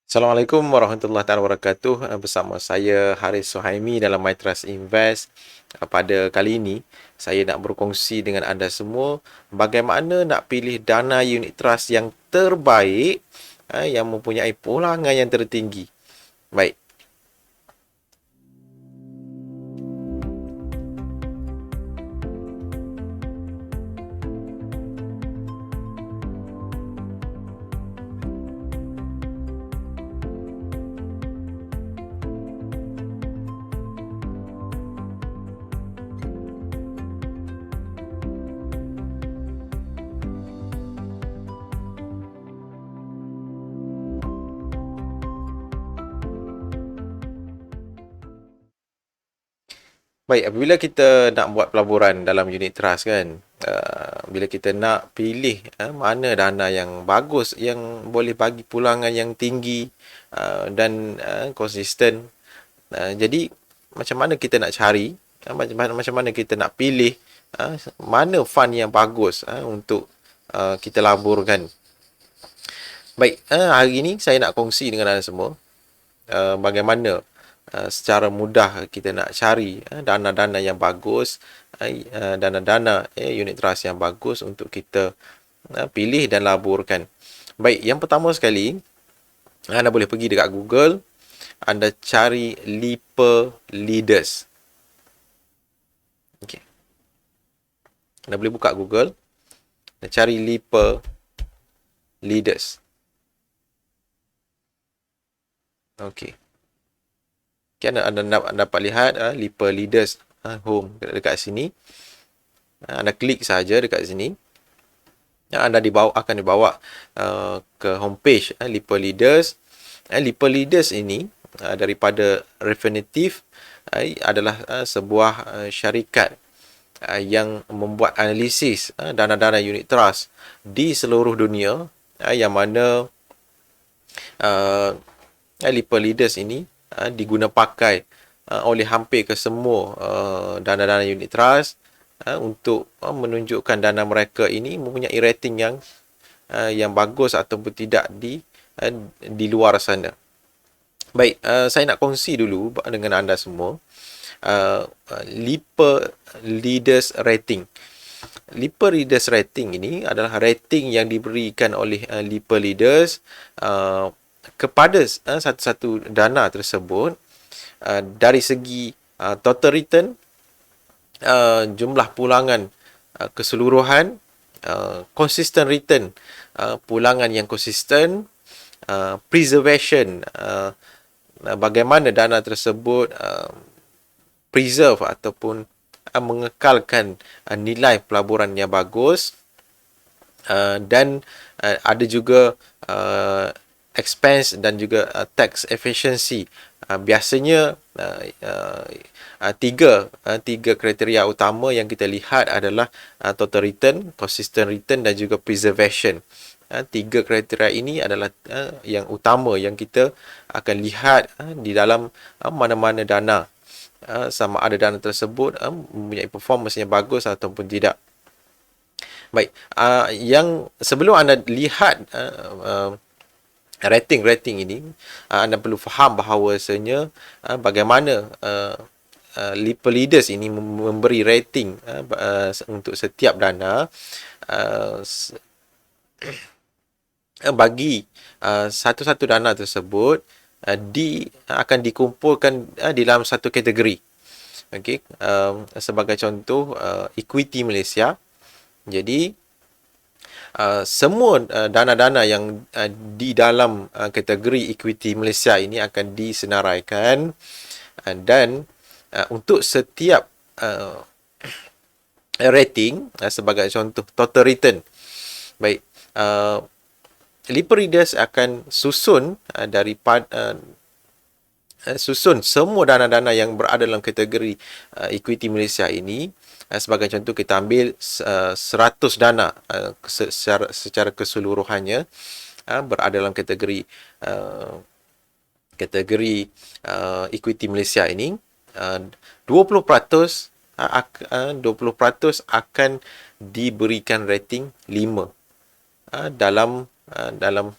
Assalamualaikum warahmatullahi taala wabarakatuh. Bersama saya Haris Suhaimi dalam My Trust Invest. Pada kali ini, saya nak berkongsi dengan anda semua bagaimana nak pilih dana unit trust yang terbaik, yang mempunyai pulangan yang tertinggi. Baik. Baik, apabila kita nak buat pelaburan dalam unit trust kan, bila kita nak pilih mana dana yang bagus, yang boleh bagi pulangan yang tinggi dan konsisten. Jadi, macam mana kita nak cari, macam mana kita nak pilih mana fund yang bagus untuk kita laburkan. Baik, hari ini saya nak kongsi dengan anda semua bagaimana secara mudah kita nak cari dana-dana yang bagus, dana-dana unit trust yang bagus untuk kita pilih dan laburkan. Baik, yang pertama sekali, anda boleh pergi dekat Google, anda cari Lipper Leaders. Okey. Anda boleh buka Google, anda cari Lipper Leaders. Okey. Okay, anda dapat lihat Lipper Leaders home dekat sini. Anda klik saja dekat sini. Anda akan dibawa ke homepage Lipper Leaders. Lipper Leaders ini daripada Refinitiv adalah sebuah syarikat yang membuat analisis dana-dana unit trust di seluruh dunia, yang mana Lipper Leaders ini diguna pakai oleh hampir ke semua dana-dana unit trust untuk menunjukkan dana mereka ini mempunyai rating yang bagus ataupun tidak di luar sana. Baik, saya nak kongsi dulu dengan anda semua Lipper Leaders Rating. Lipper Leaders Rating ini adalah rating yang diberikan oleh Lipper Leaders kepada satu-satu dana tersebut dari segi total return, jumlah pulangan keseluruhan, consistent return, pulangan yang konsisten, preservation, bagaimana dana tersebut preserve ataupun mengekalkan nilai pelaburan yang bagus, dan ada juga expense dan juga tax efficiency. Biasanya tiga kriteria utama yang kita lihat adalah total return, consistent return dan juga preservation. Tiga kriteria ini adalah yang utama yang kita akan lihat di dalam mana-mana dana, sama ada dana tersebut mempunyai performance yang bagus ataupun tidak. Baik, yang sebelum anda lihat rating ini, anda perlu faham bahawasanya bagaimana Lipper Leaders ini memberi rating untuk setiap dana bagi satu-satu dana tersebut akan dikumpulkan di dalam satu kategori. Okey, sebagai contoh Equity Malaysia. Jadi semua dana-dana yang di dalam kategori Equity Malaysia ini akan disenaraikan, dan untuk setiap rating, sebagai contoh total return. Baik, Lipper Leaders akan susun susun semua dana-dana yang berada dalam kategori Equity Malaysia ini. Sebagai contoh, kita ambil 100 dana secara keseluruhannya berada dalam kategori Equity Malaysia ini. 20% akan diberikan rating 5 dalam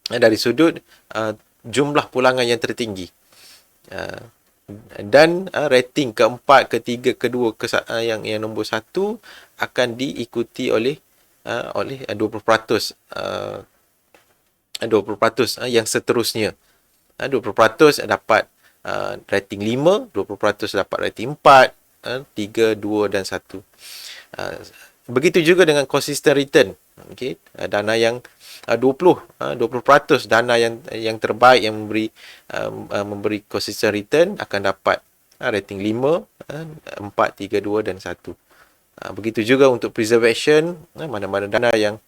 dari sudut jumlah pulangan yang tertinggi. Uh, dan rating keempat, ketiga, kedua, yang nombor satu akan diikuti oleh 20% 20% yang seterusnya. 20% dapat rating 5, 20% dapat rating 4, 3, 2 dan 1. Begitu juga dengan consistent return. Okey, dana yang 20% dana yang terbaik yang memberi consistent return akan dapat rating 5, 4, 3, 2 dan 1. Begitu juga untuk preservation, mana-mana dana yang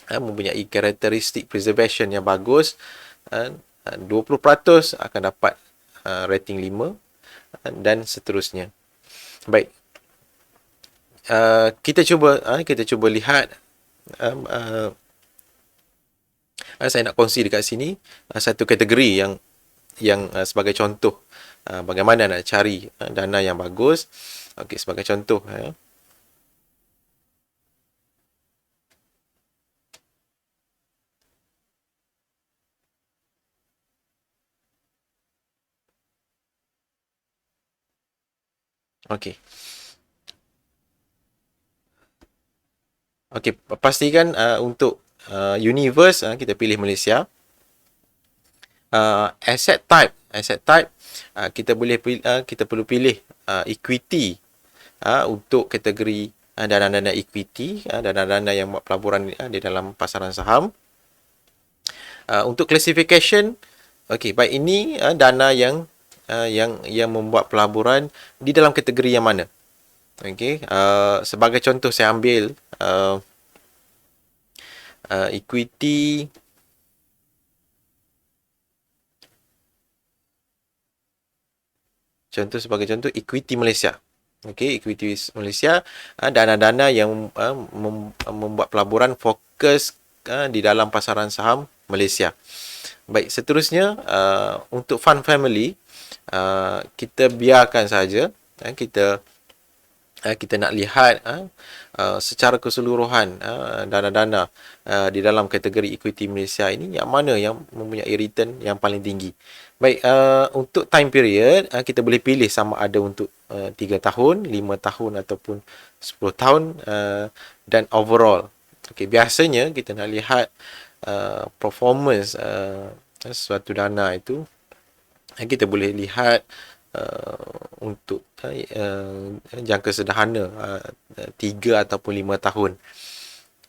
mempunyai karakteristik preservation yang bagus, 20% akan dapat rating 5 dan seterusnya. Baik. Kita cuba lihat, saya nak kongsi dekat sini satu kategori yang sebagai contoh bagaimana nak cari dana yang bagus. Okey, sebagai contoh, okey. Okey, pastikan untuk universe kita pilih Malaysia. Asset type kita perlu pilih equity untuk kategori dana-dana equity, dana-dana yang buat pelaburan di dalam pasaran saham. Untuk classification, okey, baik, ini dana yang membuat pelaburan di dalam kategori yang mana. Okey, sebagai contoh saya ambil equity. Sebagai contoh equity Malaysia. Okey, equity Malaysia, dana-dana yang membuat pelaburan fokus di dalam pasaran saham Malaysia. Baik, seterusnya untuk fund family, kita biarkan saja kita nak lihat secara keseluruhan dana-dana di dalam kategori equity Malaysia ini yang mana yang mempunyai return yang paling tinggi. Baik, untuk time period kita boleh pilih sama ada untuk 3 tahun, 5 tahun ataupun 10 tahun dan overall. Okey, biasanya kita nak lihat performance suatu dana itu, kita boleh lihat untuk jangka sederhana 3 ataupun 5 tahun.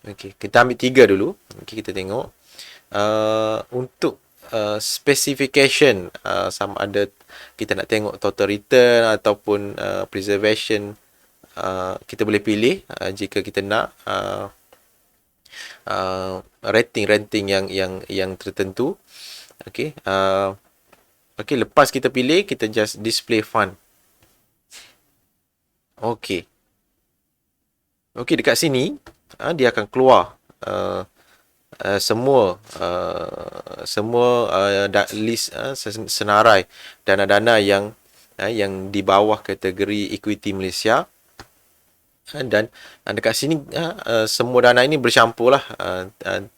Okey, kita ambil 3 dulu. Okey, kita tengok untuk specification, sama ada kita nak tengok total return ataupun preservation, kita boleh pilih jika kita nak rating yang tertentu. Okey, okey, lepas kita pilih, kita just display fund. Okey. Okey, dekat sini dia akan keluar semua list senarai dana-dana yang di bawah kategori equity Malaysia. Dan dekat sini semua dana ini bercampur lah,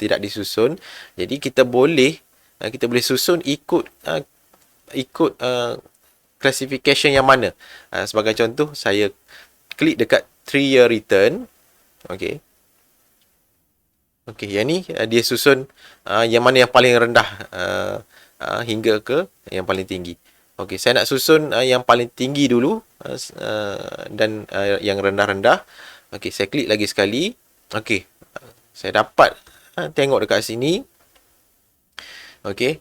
tidak disusun. Jadi kita boleh susun ikut classification yang mana. Sebagai contoh, saya klik dekat 3-year return. Okey. Okey, yang ni dia susun yang mana yang paling rendah hingga ke yang paling tinggi. Okey, saya nak susun yang paling tinggi dulu dan yang rendah-rendah. Okey, saya klik lagi sekali. Okey, saya dapat tengok dekat sini. Okey,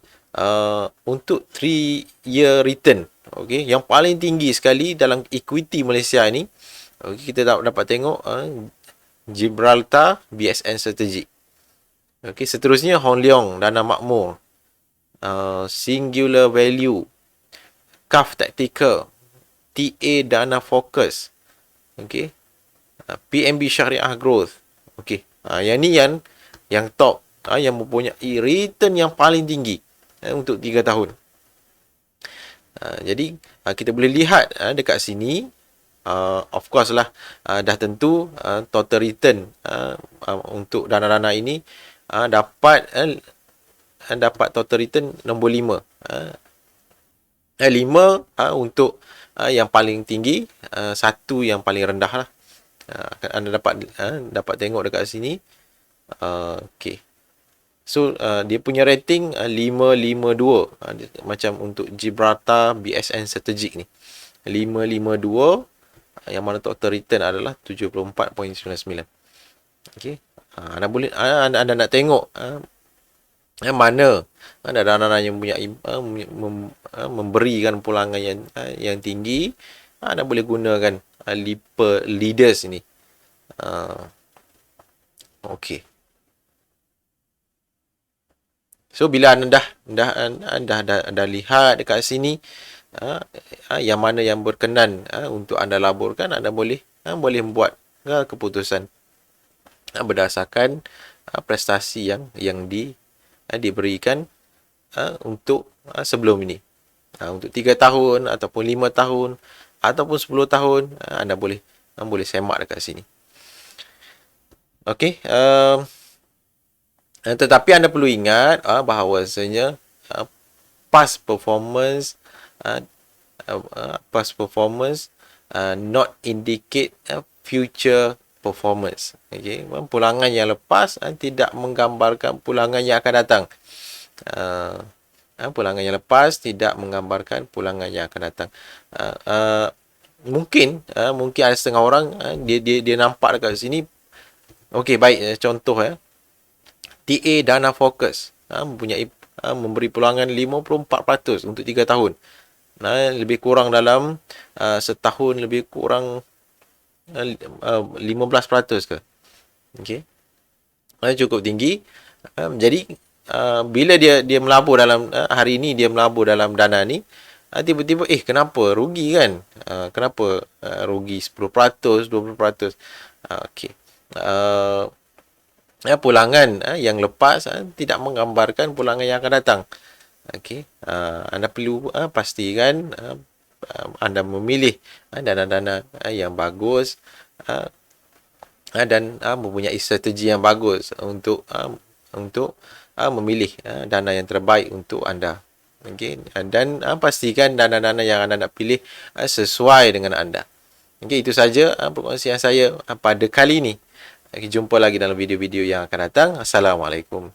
untuk 3-year return, okey, yang paling tinggi sekali dalam equity Malaysia ni, okey, kita dapat tengok Gibraltar BSN Strategic. Okey, seterusnya Hong Leong Dana Makmur, Singular Value, CAF Tactical, TA Dana Focus, okey, PNB Syariah Growth. Okey, yang ni yang top, yang mempunyai return yang paling tinggi untuk 3 tahun. Jadi kita boleh lihat dekat sini, of course lah, dah tentu total return untuk dana-dana ini dapat dapat total return nombor 5. 5 untuk yang paling tinggi, 1 yang paling rendah lah. Anda dapat tengok dekat sini. Okay. So, dia punya rating 552. Macam untuk Gibraltar BSN Strategic ni. 552. Yang mana total return adalah 74.99. Okay. Anda nak tengok mana dana yang punya memberikan pulangan yang tinggi, anda boleh gunakan leaders ini. Okey. So bila anda dah lihat dekat sini yang mana yang berkenan untuk anda laburkan, anda boleh buat keputusan berdasarkan prestasi yang diberikan untuk sebelum ini. Untuk 3 tahun ataupun 5 tahun ataupun 10 tahun, anda boleh semak dekat sini. Okey, tetapi anda perlu ingat bahawasanya past performance not indicate future performance. Okey, pulangan yang lepas tidak menggambarkan pulangan yang akan datang. Pulangan yang lepas tidak menggambarkan pulangan yang akan datang. Mungkin ada setengah orang dia nampak dekat sini. Okey, baik, contoh TA Dana Focus mempunyai memberi pulangan 54% untuk 3 tahun. Lebih kurang dalam setahun lebih kurang 15% ke. Okey. Cukup tinggi. Jadi bila dia melabur dalam hari ini, dia melabur dalam dana ni, tiba-tiba kenapa rugi kan? Kenapa rugi 10%, 20%? Okey. Pulangan yang lepas tidak menggambarkan pulangan yang akan datang. Okey. Anda perlu pastikan anda memilih dana-dana yang bagus dan mempunyai strategi yang bagus untuk memilih dana yang terbaik untuk anda. Okey, dan pastikan dana-dana yang anda nak pilih sesuai dengan anda. Okey, itu saja perkongsian saya pada kali ini. Jumpa lagi dalam video-video yang akan datang. Assalamualaikum.